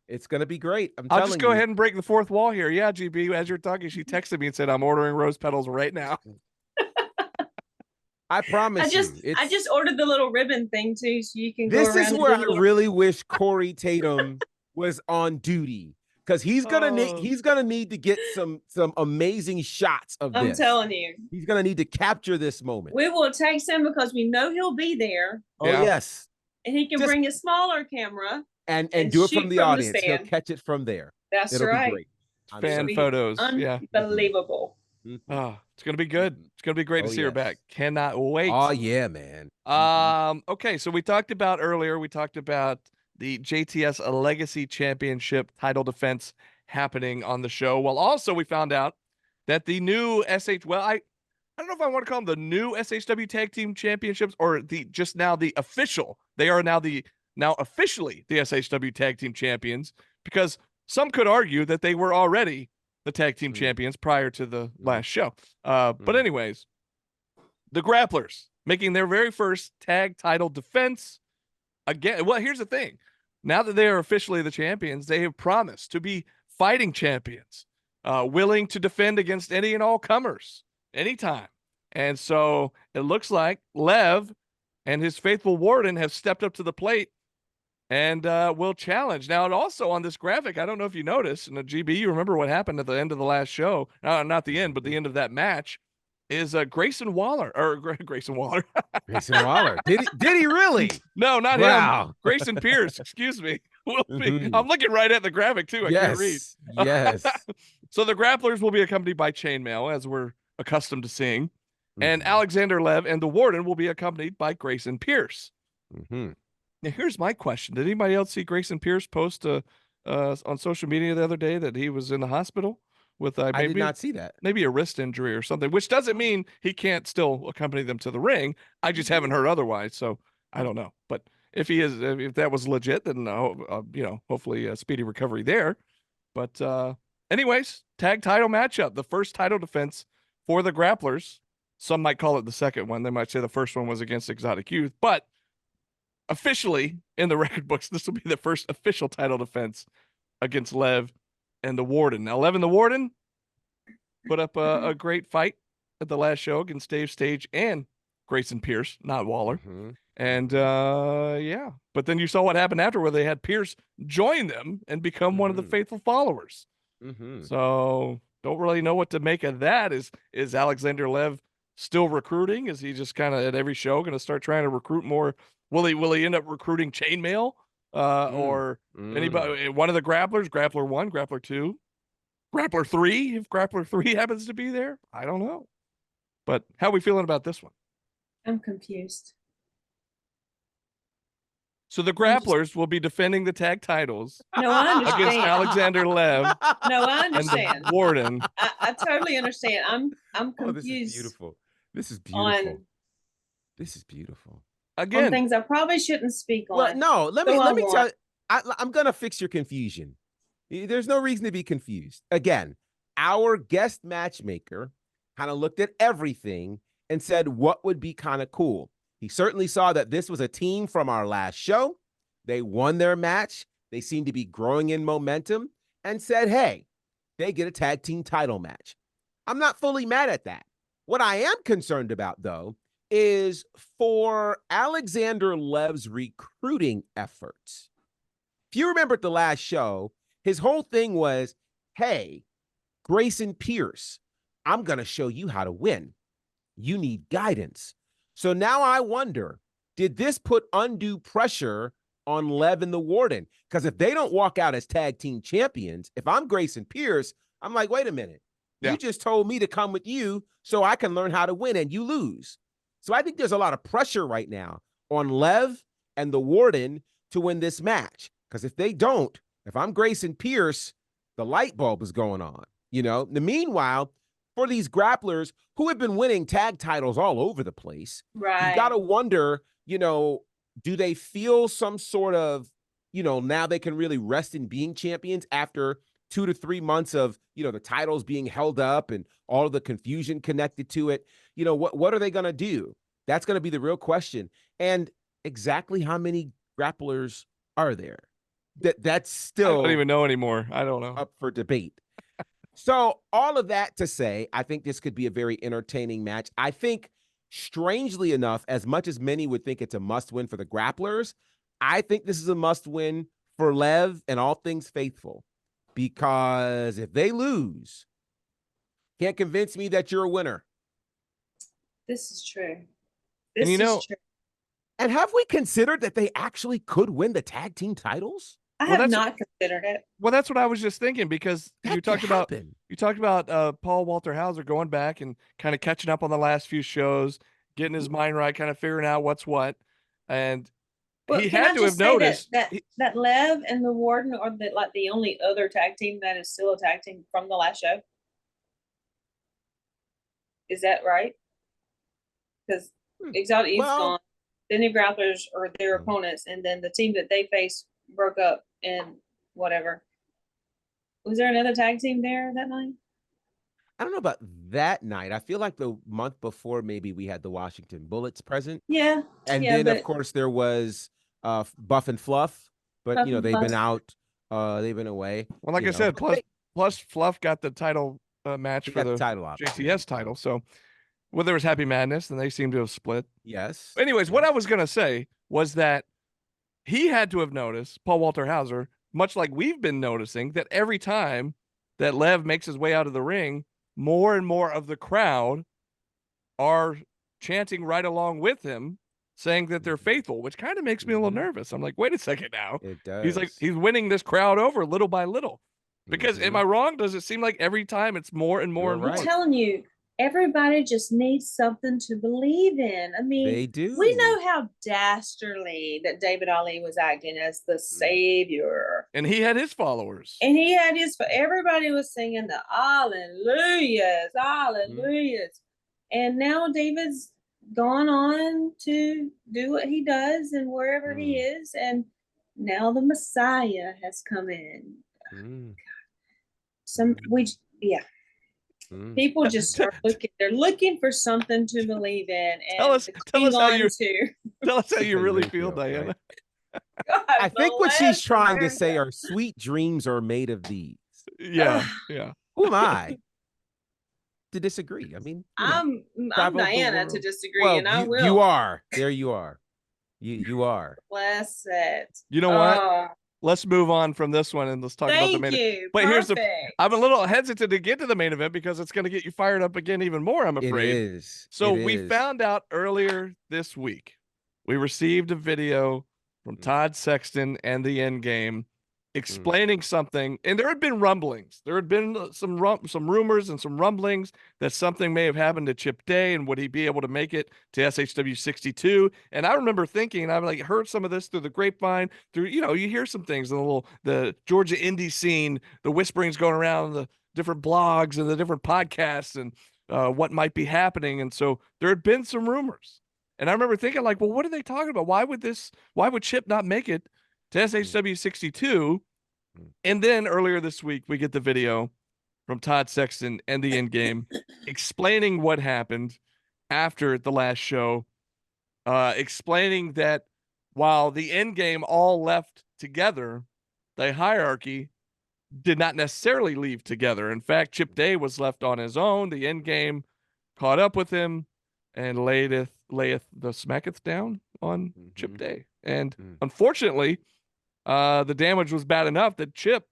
Speaker 4: It's gonna be great.
Speaker 2: I'll just go ahead and break the 4th wall here. Yeah, GB, as you're talking, she texted me and said, I'm ordering rose petals right now.
Speaker 4: I promise
Speaker 3: I just ordered the little ribbon thing too, so you can go around.
Speaker 4: This is where I really wish Corey Tatum was on duty, because he's gonna need to get some amazing shots of this.
Speaker 3: I'm telling you,
Speaker 4: he's gonna need to capture this moment.
Speaker 3: We will text him because we know he'll be there.
Speaker 4: Oh yes,
Speaker 3: and he can bring a smaller camera
Speaker 4: and do it from the audience. He'll catch it from there.
Speaker 3: It'll right.
Speaker 4: Be great.
Speaker 2: Fan photos.
Speaker 3: Unbelievable.
Speaker 2: Oh, it's gonna be good. It's gonna be great to see her back. Cannot wait.
Speaker 4: Oh yeah, man.
Speaker 2: Okay, so we talked about the JTS Legacy Championship title defense happening on the show. Well, also we found out that the new I don't know if I want to call them the new SHW Tag Team Championships or the official. They are now officially the SHW Tag Team Champions, because some could argue that they were already the tag team champions prior to the last show. But anyways, the Grapplers making their very first tag title defense. again, well, here's the thing. Now that they are officially the champions, they have promised to be fighting champions, willing to defend against any and all comers anytime. And so it looks like Lev and his faithful warden have stepped up to the plate and will challenge. Now, and also on this graphic, I don't know if you noticed, in the GB, you remember what happened at the end of the last show, not the end, but the end of that match, is Grayson Waller, or Grayson Waller.
Speaker 4: Grayson Waller. Did he really?
Speaker 2: No, not
Speaker 4: Wow.
Speaker 2: him. Grayson Pierce, excuse me.
Speaker 4: Mhm.
Speaker 2: I'm looking right at the graphic, too. I can't read.
Speaker 4: Yes.
Speaker 2: So the grapplers will be accompanied by chainmail, as we're accustomed to seeing. And
Speaker 4: Mhm.
Speaker 2: Alexander Lev and the warden will be accompanied by Grayson Pierce.
Speaker 4: Mhm.
Speaker 2: Now, here's my question. Did anybody else see Grayson Pierce post on social media the other day that he was in the hospital with
Speaker 4: I did not see that.
Speaker 2: maybe a wrist injury or something, which doesn't mean he can't still accompany them to the ring. I just haven't heard otherwise, so I don't know. But if he is, if that was legit, then hopefully a speedy recovery there. But anyways, tag title matchup, the first title defense for the grapplers. Some might call it the second one. They might say the first one was against Exotic Youth, but officially in the record books, this will be the first official title defense against Lev and the Warden. Now, Lev and the Warden put up a great fight at the last show against Dave Stage and Grayson Pierce, not Waller.
Speaker 4: Mhm.
Speaker 2: And yeah, but then you saw what happened after, where they had Pierce join them and become one of the
Speaker 4: Mhm.
Speaker 2: faithful followers.
Speaker 4: Mhm.
Speaker 2: So don't really know what to make of that. Is Alexander Lev still recruiting? Is he just kind of at every show going to start trying to recruit more? Will he end up recruiting chainmail or anybody? One of the grapplers, grappler 1, grappler 2, grappler 3. If grappler 3 happens to be there, I don't know. But how are we feeling about this one?
Speaker 3: I'm confused.
Speaker 2: So the grapplers will be defending the tag titles
Speaker 3: No, I
Speaker 2: against
Speaker 3: understand.
Speaker 2: Alexander Lev
Speaker 3: No, I
Speaker 2: and the
Speaker 3: understand.
Speaker 2: Warden.
Speaker 3: I totally understand. I'm
Speaker 4: Oh, this is
Speaker 3: confused
Speaker 4: beautiful. This is beautiful.
Speaker 3: on
Speaker 4: This is beautiful.
Speaker 2: Again,
Speaker 3: things I probably shouldn't speak
Speaker 4: Well,
Speaker 3: on.
Speaker 4: no, let
Speaker 3: Go
Speaker 4: me
Speaker 3: on,
Speaker 4: tell
Speaker 3: Warren.
Speaker 4: you, I'm gonna fix your confusion. There's no reason to be confused. Again, our guest matchmaker kind of looked at everything and said what would be kind of cool. He certainly saw that this was a team from our last show. They won their match. They seemed to be growing in momentum and said, hey, they get a tag team title match. I'm not fully mad at that. What I am concerned about, though, is for Alexander Lev's recruiting efforts. If you remember at the last show, his whole thing was, hey, Grayson Pierce, I'm going to show you how to win. You need guidance. So now I wonder, did this put undue pressure on Lev and the Warden? Because if they don't walk out as tag team champions, if I'm Grayson Pierce, I'm like, wait a minute.
Speaker 2: Yeah.
Speaker 4: You just told me to come with you so I can learn how to win, and you lose. So I think there's a lot of pressure right now on Lev and the Warden to win this match. Because if they don't, if I'm Grayson Pierce, the light bulb is going on. Meanwhile, for these grapplers who have been winning tag titles all over the place,
Speaker 3: Right.
Speaker 4: you got to wonder, do they feel some sort of, now they can really rest in being champions after 2 to 3 months of, the titles being held up and all of the confusion connected to it? What are they going to do? That's going to be the real question. And exactly how many grapplers are there? That's still
Speaker 2: I don't even know anymore. I don't know.
Speaker 4: up for debate. So all of that to say, I think this could be a very entertaining match. I think, strangely enough, as much as many would think it's a must-win for the grapplers, I think this is a must-win for Lev and all things faithful. Because if they lose, can't convince me that you're a winner.
Speaker 3: This is true.
Speaker 2: And
Speaker 3: This is true.
Speaker 4: And have we considered that they actually could win the tag team titles?
Speaker 3: I
Speaker 2: Well,
Speaker 3: have
Speaker 2: that's-
Speaker 3: not considered it.
Speaker 2: Well, that's what I was just thinking, because
Speaker 4: That
Speaker 2: you talked
Speaker 4: could
Speaker 2: about
Speaker 4: happen.
Speaker 2: Paul Walter Hauser going back and kind of catching up on the last few shows, getting his mind right, kind of figuring out what's what, and
Speaker 3: Well,
Speaker 2: he
Speaker 3: can
Speaker 2: had
Speaker 3: I
Speaker 2: to have
Speaker 3: just say
Speaker 2: noticed.
Speaker 3: that Lev and the Warden are the only other tag team that is still a tag team from the last show. Is that right? Because Exotic Youth's
Speaker 4: Well-
Speaker 3: gone. The new grapplers are their opponents, and then the team that they faced broke up and whatever. Was there another tag team there that night?
Speaker 4: I don't know about that night. I feel like the month before, maybe we had the Washington Bullets present.
Speaker 3: Yeah.
Speaker 4: And
Speaker 3: yeah,
Speaker 4: then,
Speaker 3: but
Speaker 4: of course, there was Buff and Fluff, but
Speaker 3: Buff
Speaker 4: you know,
Speaker 3: and
Speaker 4: they've been
Speaker 3: Fluff.
Speaker 4: out, they've been away.
Speaker 2: Well, like
Speaker 4: you
Speaker 2: I
Speaker 4: know.
Speaker 2: said, plus Fluff got the title match
Speaker 4: He
Speaker 2: for
Speaker 4: got the
Speaker 2: the
Speaker 4: title out.
Speaker 2: JTS title. So, well, there was Happy Madness, and they seem to have split.
Speaker 4: Yes.
Speaker 2: Anyways, what I was gonna say was that he had to have noticed, Paul Walter Hauser, much like we've been noticing, that every time that Lev makes his way out of the ring, more and more of the crowd are chanting right along with him, saying that they're faithful, which kind of makes me a little nervous. I'm like, wait a second now.
Speaker 4: It does.
Speaker 2: He's like, he's winning this crowd over little by little. Because am I wrong? Does it seem like every time it's more and more
Speaker 4: You're
Speaker 2: and more?
Speaker 4: right.
Speaker 3: I'm telling you, everybody just needs something to believe in. I mean,
Speaker 4: They do.
Speaker 3: we know how dastardly that David Ali was acting as the savior.
Speaker 2: And he had his followers.
Speaker 3: And he had everybody was singing the hallelujahs, hallelujahs. And now David's gone on to do what he does and wherever he is. And now the Messiah has come in. People just start looking. They're looking for something to believe in. And
Speaker 2: Tell us how you really feel, Diana.
Speaker 4: Right?
Speaker 3: God
Speaker 4: I think what she's
Speaker 3: bless
Speaker 4: trying to
Speaker 3: America.
Speaker 4: say are sweet dreams are made of these.
Speaker 2: Yeah.
Speaker 4: Who am I to disagree? I mean,
Speaker 3: I'm
Speaker 2: Travel the
Speaker 3: Diana
Speaker 2: world.
Speaker 3: to disagree,
Speaker 4: well,
Speaker 3: and I will.
Speaker 4: you are. There you are. You are.
Speaker 3: Bless it.
Speaker 2: You know what? Let's move on from this one and let's talk about the main event. But
Speaker 3: Perfect.
Speaker 2: I'm a little hesitant to get to the main event because it's going to get you fired up again even more, I'm afraid.
Speaker 4: It is.
Speaker 2: So we found out earlier this week, we received a video from Todd Sexton and the Endgame explaining something, and there had been rumblings. There had been some rumors and some rumblings that something may have happened to Chip Day, and would he be able to make it to SHW62? And I remember thinking, I've like heard some of this through the grapevine, through, you know, you hear some things in the Georgia indie scene, the whisperings going around the different blogs and the different podcasts and what might be happening. And so there had been some rumors. And I remember thinking, like, well, what are they talking about? Why would Chip not make it to SHW62? And then earlier this week, we get the video from Todd Sexton and the Endgame explaining what happened after the last show, explaining that while the Endgame all left together, the hierarchy did not necessarily leave together. In fact, Chip Day was left on his own. The Endgame caught up with him and layeth the smacketh down on Chip Day. And unfortunately, the damage was bad enough that Chip,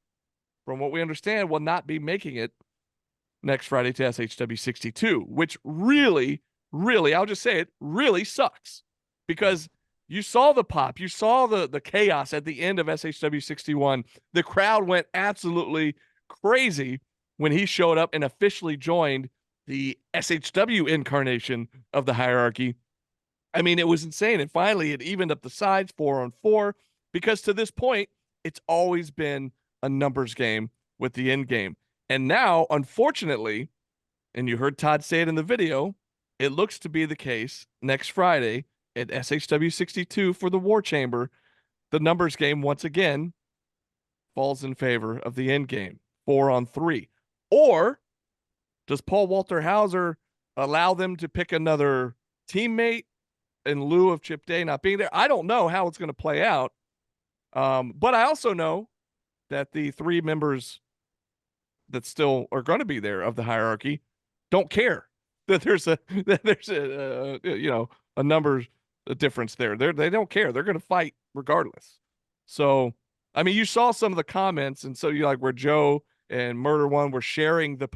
Speaker 2: from what we understand, will not be making it next Friday to SHW62, which really, I'll just say it, really sucks. Because you saw the pop, you saw the chaos at the end of SHW61. The crowd went absolutely crazy when he showed up and officially joined the SHW incarnation of the hierarchy. I mean, it was insane. And finally, it evened up the sides 4-on-4, because to this point, it's always been a numbers game with the end game. And now, unfortunately, and you heard Todd say it in the video, it looks to be the case next Friday at SHW62 for the War Chamber. The numbers game, once again, falls in favor of the end game, 4-on-3. Or does Paul Walter Hauser allow them to pick another teammate in lieu of Chip Day not being there? I don't know how it's going to play out. But I also know that the three members that still are going to be there of the hierarchy don't care that there's a numbers difference there. They don't care. They're going to fight regardless. So, I mean, you saw some of the comments, and so you like where Joe and Murder One were sharing the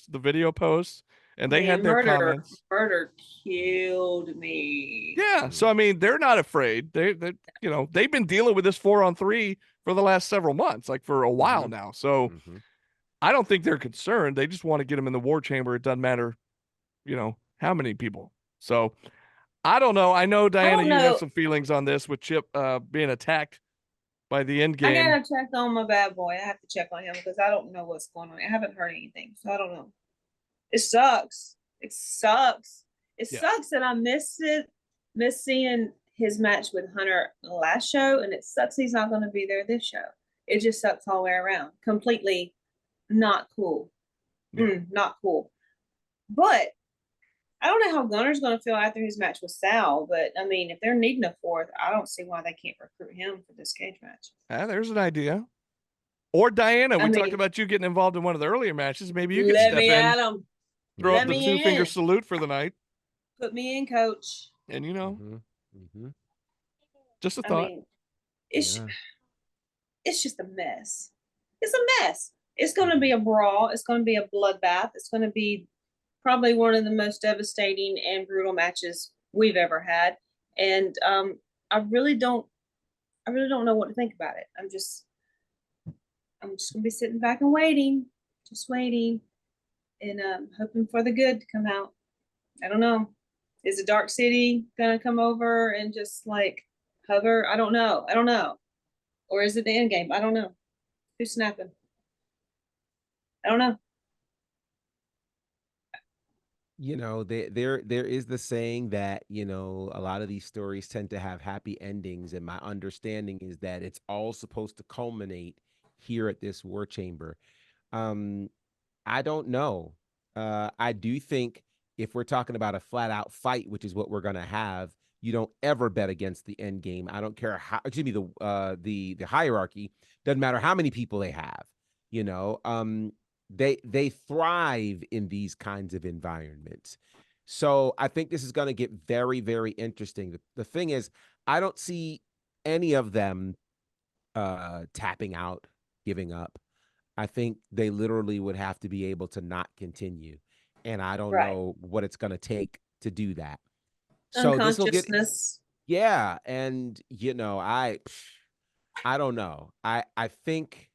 Speaker 2: video posts, and they had their comments.
Speaker 3: Murder killed me.
Speaker 2: Yeah, so I mean, they're not afraid. They've been dealing with this 4-on-3 for the last several months, like for a while now. So I don't think they're concerned. They just want to get them in the War Chamber. It doesn't matter, how many people. So I don't know. I know, Diana, you have some feelings on this with Chip being attacked by the end game.
Speaker 3: I gotta check on my bad boy. I have to check on him because I don't know what's going on. I haven't heard anything, so I don't know. It sucks. It sucks. It sucks that I miss seeing his match with Hunter the last show, and it sucks he's not going to be there this show. It just sucks all the way around. Completely not cool. Not cool. But I don't know how Gunner's going to feel after his match with Sal, but I mean, if they're needing a fourth, I don't see why they can't recruit him for this cage match.
Speaker 2: There's an idea. Or Diana, we
Speaker 3: I
Speaker 2: talked
Speaker 3: mean,
Speaker 2: about you getting involved in one of the earlier matches. Maybe you could
Speaker 3: let
Speaker 2: step
Speaker 3: me
Speaker 2: in,
Speaker 3: at him.
Speaker 2: throw
Speaker 3: Let
Speaker 2: up the
Speaker 3: me
Speaker 2: two-finger
Speaker 3: in.
Speaker 2: salute for the night.
Speaker 3: Put me in, coach.
Speaker 2: And, you know, just a
Speaker 3: I
Speaker 2: thought.
Speaker 3: mean, it's just a mess. It's a mess. It's going to be a brawl. It's going to be a bloodbath. It's going to be probably one of the most devastating and brutal matches we've ever had. And I really don't know what to think about it. I'm just gonna be sitting back and waiting, just waiting, and hoping for the good to come out. I don't know. Is the Dark City gonna come over and just like hover? I don't know. Or is it the end game? I don't know. Who's snapping? I don't know.
Speaker 4: You know, there is the saying that, you know, a lot of these stories tend to have happy endings, and my understanding is that it's all supposed to culminate here at this war chamber. I don't know. I do think if we're talking about a flat out fight, which is what we're gonna have, you don't ever bet against the end game. I don't care how, excuse me, the hierarchy doesn't matter how many people they have. You know, they thrive in these kinds of environments. So I think this is going to get very, very interesting. The thing is, I don't see any of them tapping out, giving up. I think they literally would have to be able to not continue. And I don't know what it's going to take to do that. So this will get, yeah. And, you know, I don't know. I think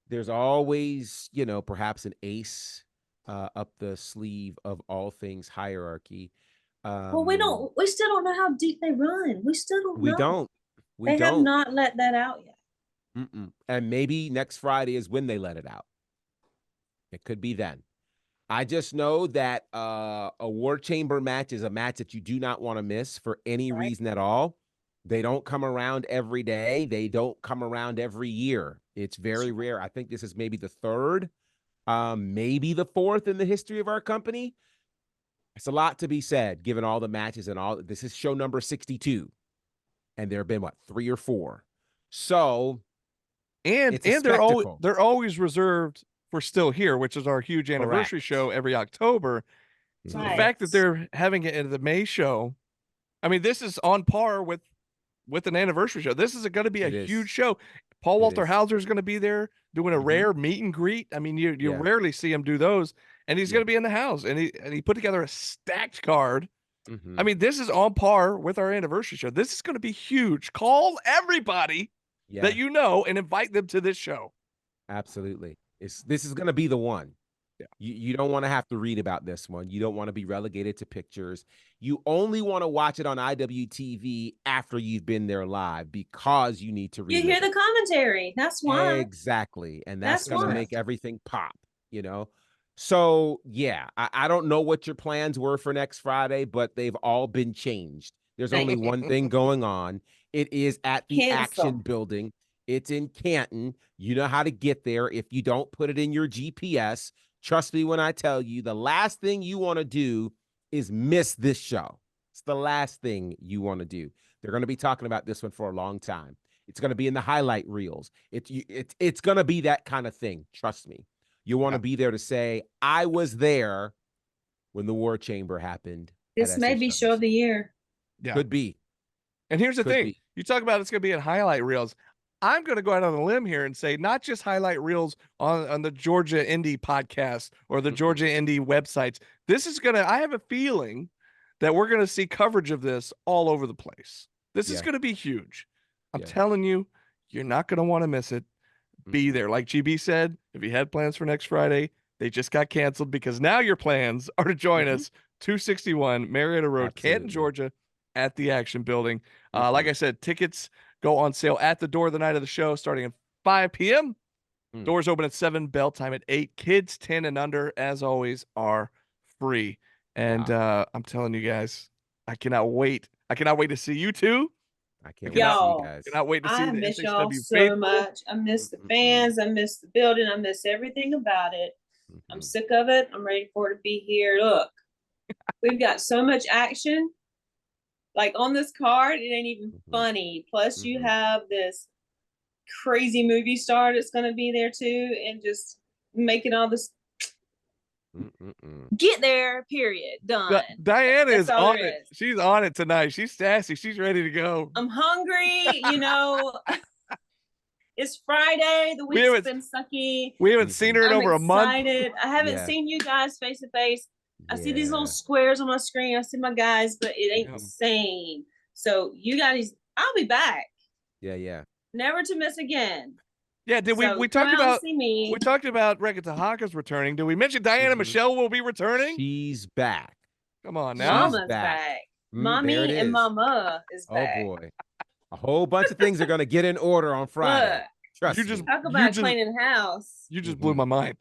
Speaker 4: there's always, you know, perhaps an ace up the sleeve of all things hierarchy.
Speaker 3: Well, we still don't know how deep they run. We still don't know.
Speaker 4: We
Speaker 3: have not let that out yet.
Speaker 4: And maybe next Friday is when they let it out. It could be then. I just know that a War Chamber match is a match that you do not want to miss for any reason at all. They don't come around every day. They don't come around every year. It's very rare. I think this is maybe the third, maybe the fourth in the history of our company. It's a lot to be said, given all the matches and all. This is show number 62. And there have been, what, 3 or 4. So,
Speaker 2: and they're always reserved for Still Here, which is our huge anniversary show every October. So the fact that they're having it at the May show, I mean, this is on par with an anniversary show. This is going to be a huge show. Paul Walter Hauser is going to be there doing a rare meet and greet. I mean, you rarely see him do those, and he's going to be in the house, and he put together a stacked card. I mean, this is on par with our anniversary show. This is going to be huge. Call everybody that you know and invite them to this show.
Speaker 4: Absolutely. This is going to be the one. Yeah. You don't want to have to read about this one. You don't want to be relegated to pictures. You only want to watch it on IWTV after you've been there live, because you need to read.
Speaker 3: You hear the commentary. That's why.
Speaker 4: Exactly. And that's going to make everything pop, you know? So, yeah, I don't know what your plans were for next Friday, but they've all been changed. There's only one thing going on. It is at the Action Building. It's in Canton. You know how to get there. If you don't put it in your GPS, trust me when I tell you, the last thing you want to do is miss this show. It's the last thing you want to do. They're going to be talking about this one for a long time. It's going to be in the highlight reels. It's going to be that kind of thing. Trust me. You want to be there to say, I was there when the War Chamber happened.
Speaker 3: This may be show of the year.
Speaker 2: Yeah.
Speaker 4: Could be.
Speaker 2: And here's the thing. You talk about it's going to be in highlight reels. I'm going to go out on a limb here and say not just highlight reels on the Georgia Indie podcast or the Georgia Indie websites. This is going to, I have a feeling that we're going to see coverage of this all over the place. This is going to be huge. I'm telling you, you're not going to want to miss it. Be there. Like GB said, if you had plans for next Friday, they just got canceled, because now your plans are to join us 261 Marietta Road, Canton, Georgia, at the Action Building. Like I said, tickets go on sale at the door the night of the show, starting at 5 p.m. Doors open at 7, bell time at 8. Kids 10 and under, as always, are free. And I'm telling you guys, I cannot wait. I cannot wait to see you two.
Speaker 4: I can't wait to see you guys.
Speaker 2: Cannot wait to see
Speaker 3: I miss y'all so much. I miss the fans. I miss the building. I miss everything about it. I'm sick of it. I'm ready for it to be here. Look, We've got so much action. Like on this card, it ain't even funny. Plus, you have this crazy movie star that's going to be there too, and just making all this. Get there, period. Done.
Speaker 2: Diana
Speaker 3: That's
Speaker 2: is
Speaker 3: all
Speaker 2: on
Speaker 3: there
Speaker 2: it.
Speaker 3: is.
Speaker 2: She's on it tonight. She's sassy. She's ready to go.
Speaker 3: I'm hungry. It's Friday. The week's been sucky.
Speaker 2: We haven't seen her in over a month.
Speaker 3: I haven't seen you guys face to face. I see these little squares on my screen. I see my guys, but it ain't the same. So you guys, I'll be back.
Speaker 4: Yeah.
Speaker 3: Never to miss again.
Speaker 2: Yeah, did we talked about Rekha Tahaka's returning. Did we mention Diana Michelle will be returning?
Speaker 4: She's back.
Speaker 2: Come on now.
Speaker 3: Mama's back. Mommy and Mama is back.
Speaker 4: Oh boy. A whole bunch of things are gonna get in order on Friday.
Speaker 3: Look,
Speaker 4: Trust me.
Speaker 3: talk about cleaning house.
Speaker 2: You just blew my mind.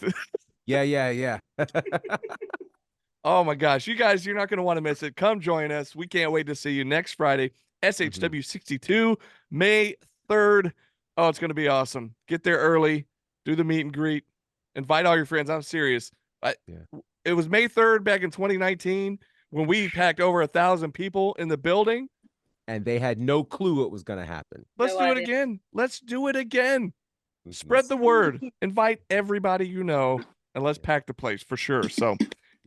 Speaker 4: Yeah.
Speaker 2: Oh my gosh, you guys, you're not going to want to miss it. Come join us. We can't wait to see you next Friday, SHW62, May 3rd. Oh, it's going to be awesome. Get there early, do the meet and greet, invite all your friends. I'm serious. It was May 3rd back in 2019 when we packed over 1,000 people in the building.
Speaker 4: And they had no clue what was going to happen.
Speaker 2: Let's do it again. Let's do it again. Spread the word. Invite everybody you know, and let's pack the place for sure. So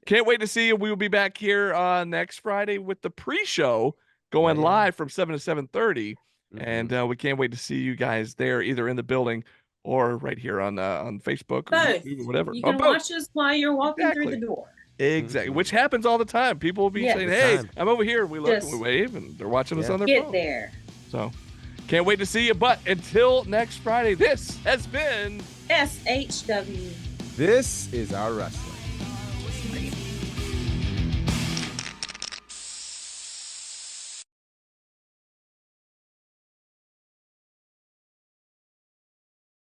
Speaker 2: can't wait to see you. We will be back here next Friday with the pre-show going live from 7 to 7:30. And we can't wait to see you guys there, either in the building or right here on Facebook or YouTube or whatever.
Speaker 3: You can watch us while you're walking through the door.
Speaker 2: Exactly, which happens all the time. People will be saying, "Hey, I'm over here." We look and we wave, and they're watching us on their phone.
Speaker 3: Get there.
Speaker 2: So, can't wait to see you. But until next Friday, this has been
Speaker 3: SHW.
Speaker 4: This is our wrestling.